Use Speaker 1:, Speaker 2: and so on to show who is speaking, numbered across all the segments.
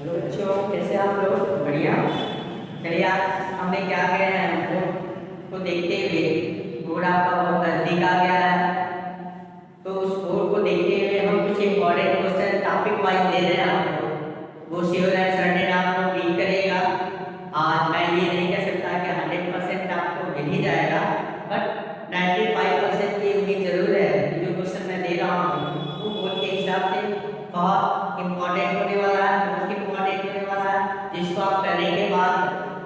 Speaker 1: Hello बच्चों, कैसे आप लोग? बढ़िया। चलिए आज हमने क्या किया है, बोर्ड को देखते हुए बोर्ड आपका बहुत नजदीक आ गया है, तो उस बोर्ड को देखते हुए हम कुछ इम्पोर्टेंट क्वेश्चन टॉपिक वाइज दे रहे हैं आपको। वो श्योर एंड सर्टेन आपको रीड करिएगा। आज मैं ये नहीं कह सकता कि 100% आपको मिल ही जाएगा, बट 95% की उम्मीद जरूर है कि जो क्वेश्चन मैं दे रहा हूँ वो बोर्ड के हिसाब से बहुत इम्पोर्टेंट होने वाला है, मोस्ट इम्पोर्टेंट होने वाला है, जिसको आप करने के बाद,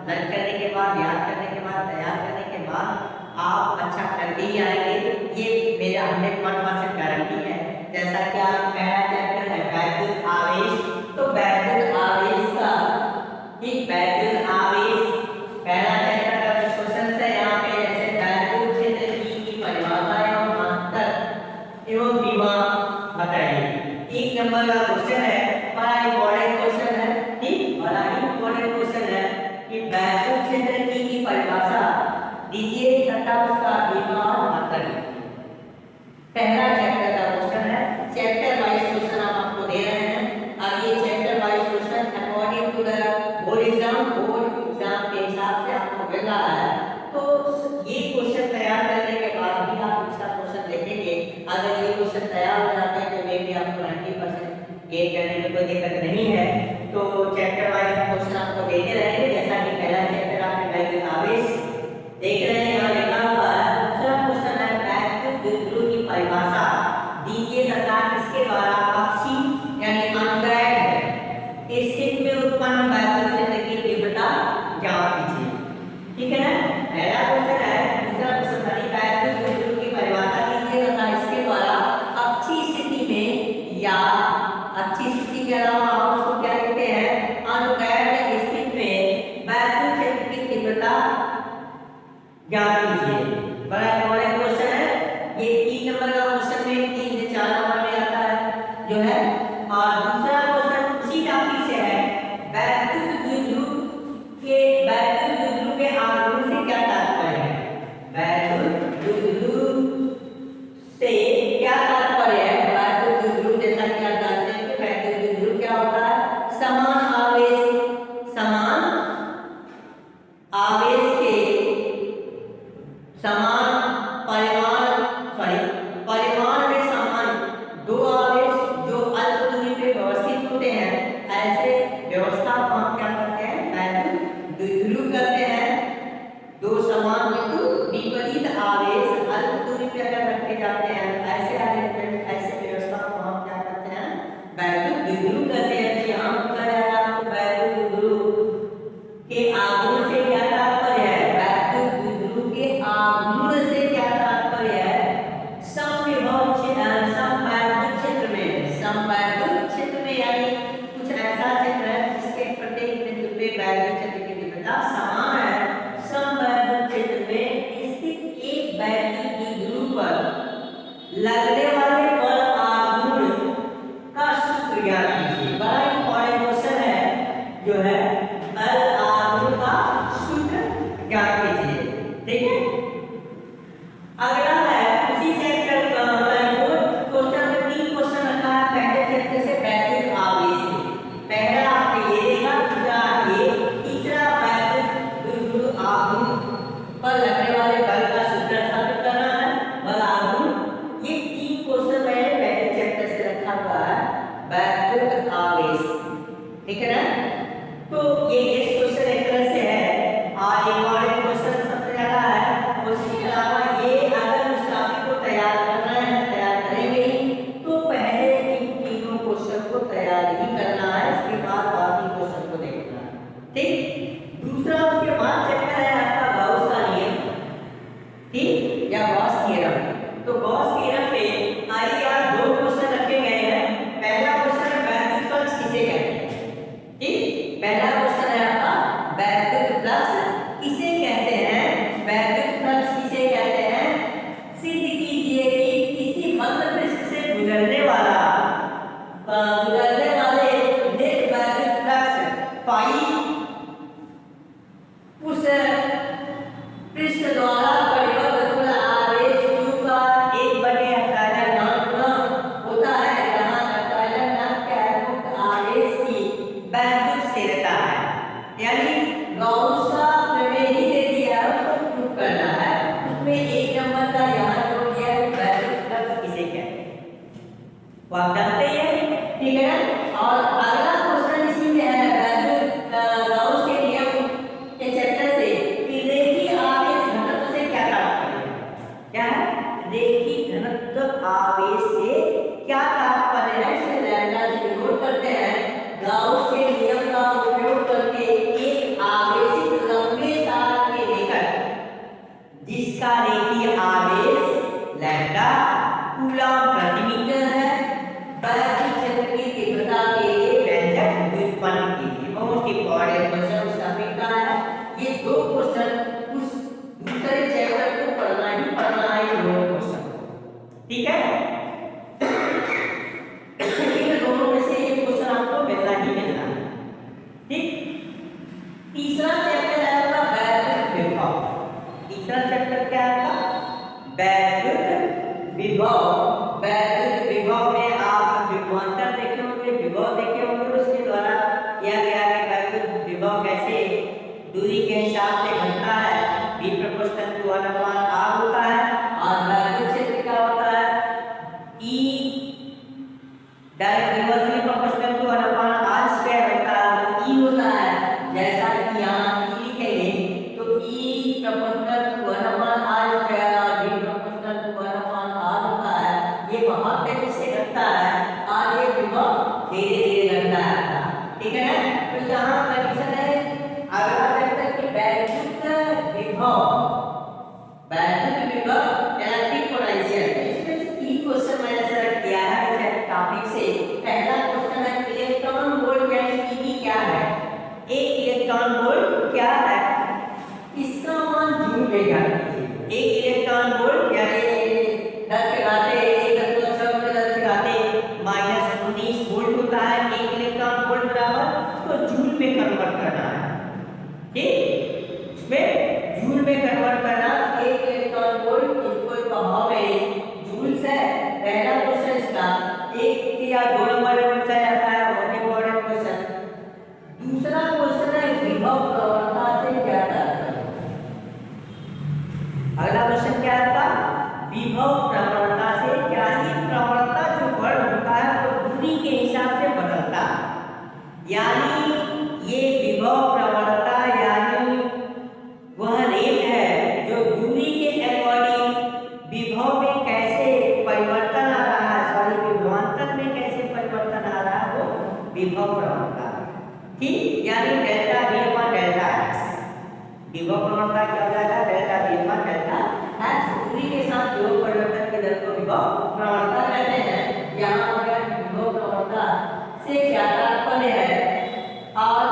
Speaker 1: लर्न करने के बाद, याद करने के बाद, तैयार करने के बाद आप अच्छा करके ही आएंगे। ये मेरा 100% गारंटी है। जैसा कि आप पहला चैप्टर है वैद्युत आवेश, तो वैद्युत आवेश का वैद्युत आवेश पहला चैप्टर का जो क्वेश्चन है यहाँ पे, जैसे वैद्युत क्षेत्र की परिभाषा एवं अंतर एवं विमा बताइए। 1 नंबर का क्वेश्चन है, बड़ा इंपॉर्टेंट क्वेश्चन है, ठीक, बड़ा इंपॉर्टेंट क्वेश्चन है कि वैद्युत क्षेत्र की परिभाषा दीजिए तथा उसका विमा और अंतर लिखिए। पहला चैप्टर का क्वेश्चन है, चैप्टर वाइज क्वेश्चन हम आपको दे रहे हैं। अब ये chapter wise question according to the board exam के हिसाब से आपको मिल रहा है, तो ये क्वेश्चन तैयार करने के बाद भी आप इसका क्वेश्चन देखेंगे। अगर ये क्वेश्चन तैयार हो जाते हैं तो मे भी आपको 90% गेन करने में कोई दिक्कत नहीं है। तो चैप्टर वाइज क्वेश्चन आपको देते रहेंगे। जैसा कि पहला चैप्टर आपने वैद्युत आवेश देख रहे हैं, यहाँ लिखा हुआ है। दूसरा क्वेश्चन है वैद्युत द्विध्रुव की परिभाषा दीजिए तथा इसके द्वारा आपसी यानी अनग्राह्य स्थिति में उत्पन्न वैद्युत क्षेत्र की तीव्रता ज्ञात कीजिए। ठीक है ना, पहला क्वेश्चन है। दूसरा क्वेश्चन है वैद्युत द्विध्रुव की परिभाषा दीजिए तथा इसके द्वारा अच्छी स्थिति में या अच्छी स्थिति के अलावा हम उसको क्या कहते हैं, अनग्राह्य स्थिति में वैद्युत क्षेत्र की तीव्रता ज्ञात कीजिए। बड़ा इंपॉर्टेंट क्वेश्चन है ये। 3 नंबर का क्वेश्चन में 3 से 4 नंबर में आता है जो है। और दूसरा क्वेश्चन उसी टॉपिक से है, वैद्युत द्विध्रुव के आगमन से क्या तात्पर्य है। वैद्युत द्विध्रुव से क्या तात्पर्य है। वैद्युत द्विध्रुव जैसा कि आप जानते हैं कि वैद्युत द्विध्रुव क्या होता है, समान आवेश के समान परिमाण में समान 2 आवेश जो अल्प दूरी पे व्यवस्थित होते हैं, ऐसे व्यवस्था को हम क्या करते हैं, वैद्युत द्विध्रुव कहते हैं। 2 समान बिंदु विपरीत आवेश अल्प दूरी पे अगर रखे जाते हैं, ऐसे अरेंजमेंट, ऐसे व्यवस्था को हम क्या करते हैं, वैद्युत द्विध्रुव कहते हैं। यहाँ पूछा जाएगा आपको वैद्युत द्विध्रुव के आगमन से क्या तात्पर्य है। वैद्युत द्विध्रुव के आगमन से क्या तात्पर्य है, समविभव समवैद्युत क्षेत्र में यानी कुछ ऐसा क्षेत्र है जिसके प्रत्येक बिंदु पे वैद्युत क्षेत्र की तीव्रता समान है। समवैद्युत क्षेत्र में स्थित एक वैद्युत द्विध्रुव पर लगने वाले बल आघूर्ण का सूत्र ज्ञात कीजिए। बड़ा इंपॉर्टेंट क्वेश्चन है जो है, बल आघूर्ण का सूत्र ज्ञात कीजिए। ठीक है, अगला है उसी चैप्टर का क्वेश्चन में 3 क्वेश्चन रखा है पहले चैप्टर से, वैद्युत आवेश से। पहला आपने ये देखा, दूसरा ये, तीसरा वैद्युत द्विध्रुव आघूर्ण पर लगने वाले बल का सूत्र स्थापित करना है, बल आघूर्ण। ये 3 क्वेश्चन मैंने पहले चैप्टर से रखा हुआ है, वैद्युत आवेश। ठीक है ना, तो ये इस क्वेश्चन एक तरह से है। और इंपॉर्टेंट क्वेश्चन सबसे ज्यादा है। उसके अलावा ये अगर उस टॉपिक को तैयार करना है, तैयार करेंगे ही, तो पहले इन तीनों क्वेश्चन को तैयार ही करना है, इसके बाद बाकी क्वेश्चन को देखना है। ठीक, दूसरा उसके बाद चैप्टर है आपका गॉस का नियम, ठीक, या गॉस थ्योरम। तो गॉस थ्योरम में आइए यार 2 क्वेश्चन रखे गए हैं। पहला क्वेश्चन है वैद्युत फ्लक्स किसे कहते हैं। ठीक, पहला क्वेश्चन है आपका वैद्युत फ्लक्स किसे कहते हैं। वैद्युत फ्लक्स किसे कहते हैं, सिद्ध कीजिए कि किसी बंद पृष्ठ से गुजरने वाले नेट वैद्युत फ्लक्स फाई ठीक है। और अगला क्वेश्चन इसी में है गाउस के नियम के चैप्टर से कि रेखीय आवेश घनत्व से क्या तात्पर्य है। क्या है रेखीय घनत्व आवेश से क्या तात्पर्य है, इसे लैम्डा से डिनोट करते हैं। गाउस के नियम का उपयोग करके एक आवेशित लंबे तार के निकट जिसका रेखीय आवेश लैम्डा कूलम प्रति मीटर है, वैद्युत क्षेत्र की तीव्रता के लिए व्यंजक व्युत्पन्न कीजिए। बहुत इंपॉर्टेंट क्वेश्चन उसका बेटा है। ये दो क्वेश्चन उस दूसरे चैप्टर को पढ़ना ही दोनों क्वेश्चन, ठीक है। इन दोनों में से एक क्वेश्चन आपको मिलना ही मिलना है, ठीक। तीसरा चैप्टर है आपका वैद्युत विभव। तीसरा चैप्टर क्या है आपका वैद्युत विभव। वैद्युत विभव में आप विभवांतर देखे होंगे, विभव देखे होंगे, उसके द्वारा किया गया है वैद्युत विभव कैसे दूरी के हिसाब से घटता है। V प्रोपोर्शनल टू 1/r होता है और वैद्युत क्षेत्र क्या होता है E direct inversely proportional to 1/r square होता है, तो E होता है। जैसा कि यहाँ E लिखेंगे तो E proportional to 1/r square और V प्रोपोर्शनल टू 1/r होता है। ये बहुत तेजी से घटता है और ये विभव धीरे-धीरे घटता है, ठीक है ना। तो यहाँ कंडीशन है अगला चैप्टर की वैद्युत विभव। वैद्युत विभव इलेक्ट्रिक पोटेंशियल, इसमें से 3 क्वेश्चन मैंने सेलेक्ट किया है इस टॉपिक से। पहला क्वेश्चन है इलेक्ट्रॉन वोल्ट यानी ईवी क्या है। एक इलेक्ट्रॉन वोल्ट क्या है, इसका मान जूल में ज्ञात कीजिए। एक इलेक्ट्रॉन वोल्ट यानी 10 के घाते 10 वोल्ट होता है। एक इलेक्ट्रॉन वोल्ट बराबर उसको जूल में कन्वर्ट करना है, ठीक। इसमें जूल में कन्वर्ट करना, एक इलेक्ट्रॉन वोल्ट इसको प्रभाव में जूल्स है। पहला क्वेश्चन इसका 1 या 2 नंबर में पूछा जाता है, बहुत इंपॉर्टेंट क्वेश्चन। दूसरा क्वेश्चन है विभव प्रवणता से क्या तात्पर्य। अगला क्वेश्चन क्या था विभव प्रवणता से क्या। ये प्रवणता जो बल होता है वो दूरी के हिसाब से बदलता है, यानी ये विभव प्रवणता यानी वह रेट है जो दूरी के अकॉर्डिंग विभव में कैसे परिवर्तन आ रहा है, सॉरी विभवांतर में कैसे परिवर्तन आ रहा है, वो विभव प्रवणता, ठीक। यानी delta V upon delta x। विभव प्रवणता क्या हो जाएगा delta V upon delta x। दूरी के साथ जो परिवर्तन की दर को विभव प्रवणता कहते हैं। यहाँ पर विभव प्रवणता से क्या तात्पर्य है और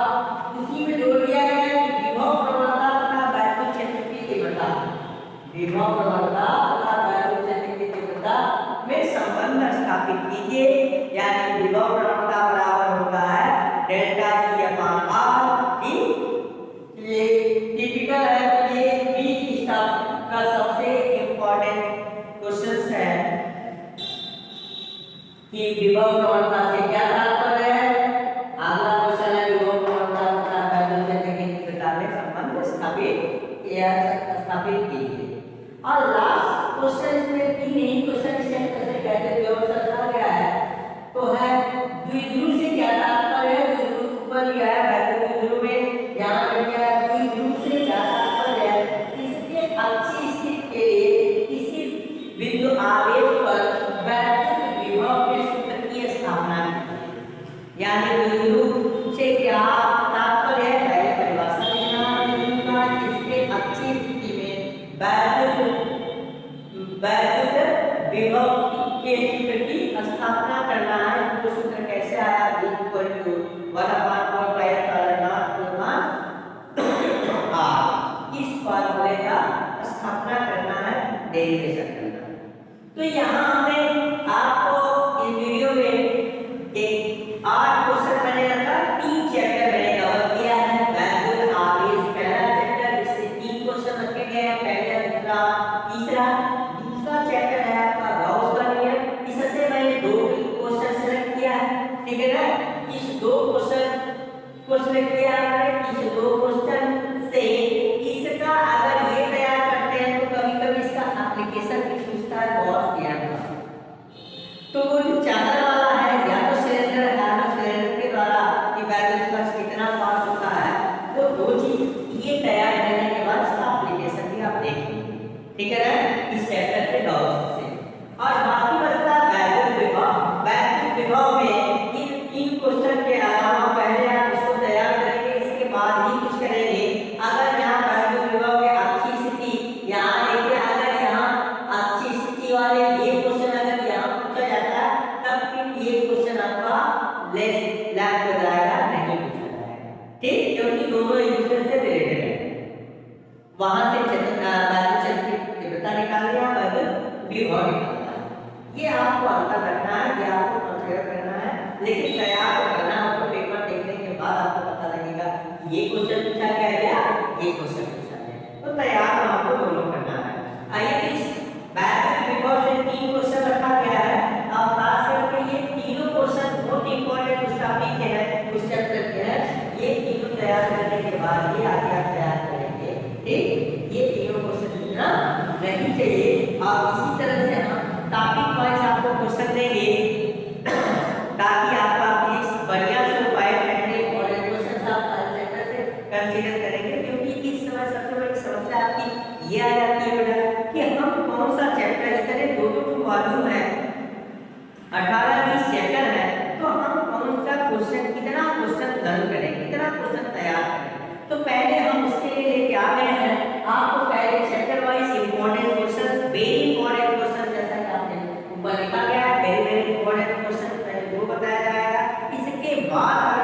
Speaker 1: उसी में जोड़ दिया गया है कि विभव प्रवणता तथा वैद्युत क्षेत्र की तीव्रता, विभव प्रवणता तथा वैद्युत क्षेत्र की तीव्रता में संबंध स्थापित कीजिए। यानी विभव प्रवणता बराबर होता है डेल्टा E अपॉन R, ठीक। ये टिपिकल है, तो ये B स्टाफ का सबसे इंपॉर्टेंट क्वेश्चन है कि विभव प्रवणता से क्या तात्पर्य है। अगला क्वेश्चन है विभव प्रवणता तथा वैद्युत क्षेत्र की तीव्रता में संबंध स्थापित कीजिए। और लास्ट क्वेश्चन इसमें 3 ही क्वेश्चन इसे कैसे कहते व्यवस्था रखा गया है, तो है द्विध्रुव से क्या तात्पर्य है। द्विध्रुव ऊपर लिया है वैद्युत द्विध्रुव में, यहाँ पे क्या है द्विध्रुव से क्या तात्पर्य है, इसके अच्छी स्थिति के लिए किसी बिंदु आवेश पर वैद्युत विभव के सूत्र की स्थापना कीजिए। यानी द्विध्रुव से क्या तात्पर्य है, पहले परिभाषा लिखना द्विध्रुव का, इसके अच्छी स्थिति में वैद्युत विभव के सूत्र की स्थापना करना है। वो सूत्र कैसे आया, V equal to 1/4 pi epsilon not R। इस फॉर्मूले का स्थापना करना है, डेरिवेशन करना है। तो यहाँ हमने आपको इस वीडियो में एक 8 क्वेश्चन मैंने रखा, 3 चैप्टर मैंने कवर किया है। वैद्युत आवेश पहला चैप्टर, जिससे 3 क्वेश्चन रखे गए हैं, पहला दूसरा तीसरा। दूसरा चैप्टर है आपका गाउस का नियम, इससे मैंने 2 क्वेश्चन सेलेक्ट किया है, ठीक है ना। इस 2 क्वेश्चन को सेलेक्ट किया है, इस 2 क्वेश्चन से इसका अगर ये तैयार करते हैं तो कभी-कभी इसका एप्लीकेशन भी पूछता है, बहुत किया तो वो जो चादर वाला है या तो सिलेंडर लैप्स हो जाएगा, नहीं पूछा जाएगा, ठीक, क्योंकि दोनों एक दूसरे से रिलेटेड है। वहां से बायोलॉजी की तीव्रता निकाल लिया, विभव निकालना है। ये आपको अंतर रखना है, ये आपको कंसीडर करना है, लेकिन तैयार करना आपको पेपर देखने के बाद आपको पता लगेगा ये क्वेश्चन पूछा गया या ये क्वेश्चन पूछा गया, तो तैयार आपको दोनों करना है। आइए इस बायोलॉजी विभव से 3 क्वेश्चन रखा गया है। अब खास करके ये तीनों क्वेश्चन बहुत इंपॉर्टेंट उस टॉपिक के हैं, उस चैप्टर के हैं। ये तीनों तैयार करने के बाद ये आगे आप तैयार करेंगे, ठीक। ये तीनों क्वेश्चन लिखना नहीं चाहिए। और इसी तरह से हम टॉपिक वाइज आपको क्वेश्चन देंगे ताकि आपका एक बढ़िया से उपाय पहले इंपॉर्टेंट क्वेश्चन आप हर चैप्टर से कंसीडर करेंगे, क्योंकि इस समय सबसे बड़ी समस्या आपकी ये आ जाती है बेटा कि हम कौन सा चैप्टर इतने दो वॉल्यूम है, 18-20 चैप्टर है, तो हम कौन सा क्वेश्चन कितना क्वेश्चन लर्न करें, कितना क्वेश्चन तैयार करें। तो पहले हम उसके लिए लेके आ गए हैं आपको पहले chapter wise important question, very important question, जैसा कि आपने ऊपर लिखा गया है वेरी इंपॉर्टेंट क्वेश्चन पहले वो बताया जाएगा। इसके बाद